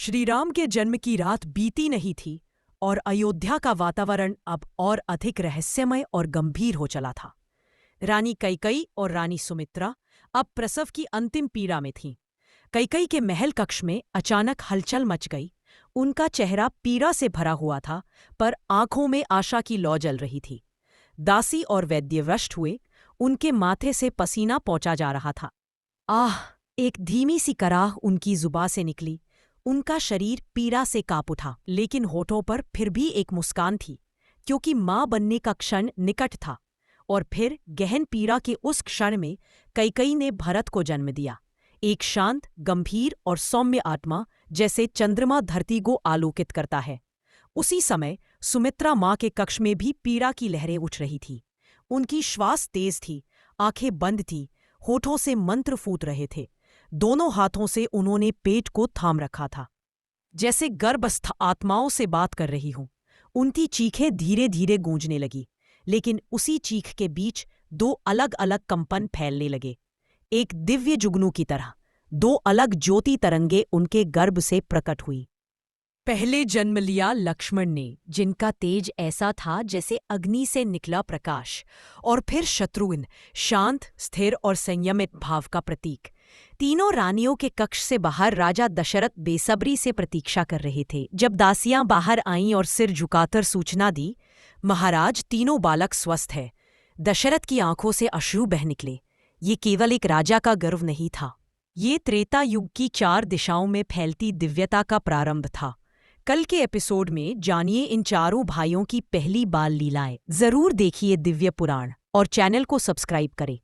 श्रीराम के जन्म की रात बीती नहीं थी और अयोध्या का वातावरण अब और अधिक रहस्यमय और गंभीर हो चला था। रानी कैकई और रानी सुमित्रा अब प्रसव की अंतिम पीड़ा में थीं। कैकई के महल कक्ष में अचानक हलचल मच गई। उनका चेहरा पीड़ा से भरा हुआ था, पर आंखों में आशा की लौ जल रही थी। दासी और वैद्य वश हुए, उनके माथे से पसीना पहुंचा जा रहा था। आह! एक धीमी सी कराह उनकी जुबां से निकली। उनका शरीर पीड़ा से कांप उठा, लेकिन होठों पर फिर भी एक मुस्कान थी, क्योंकि मां बनने का क्षण निकट था। और फिर गहन पीड़ा के उस क्षण में कैकई ने भरत को जन्म दिया, एक शांत, गंभीर और सौम्य आत्मा, जैसे चंद्रमा धरती को आलोकित करता है। उसी समय सुमित्रा मां के कक्ष में भी पीड़ा की लहरें उठ रही थी। उनकी श्वास तेज थी, आंखें बंद थीं, होठों से मंत्र फूट रहे थे। दोनों हाथों से उन्होंने पेट को थाम रखा था, जैसे गर्भस्थ आत्माओं से बात कर रही हूं। उनकी चीखें धीरे धीरे गूंजने लगी, लेकिन उसी चीख के बीच दो अलग अलग कंपन फैलने लगे, एक दिव्य जुगनू की तरह। दो अलग ज्योति तरंगे उनके गर्भ से प्रकट हुई। पहले जन्म लिया लक्ष्मण ने, जिनका तेज ऐसा था जैसे अग्नि से निकला प्रकाश, और फिर शत्रुघ्न, शांत, स्थिर और संयमित भाव का प्रतीक। तीनों रानियों के कक्ष से बाहर राजा दशरथ बेसब्री से प्रतीक्षा कर रहे थे। जब दासियां बाहर आईं और सिर झुकाकर सूचना दी, महाराज, तीनों बालक स्वस्थ है। दशरथ की आंखों से अश्रु बह निकले। ये केवल एक राजा का गर्व नहीं था, ये त्रेता युग की 4 दिशाओं में फैलती दिव्यता का प्रारंभ था। कल के एपिसोड में जानिए इन चारों भाइयों की पहली बाल लीलाएं। जरूर देखिए दिव्य पुराण और चैनल को सब्सक्राइब करें।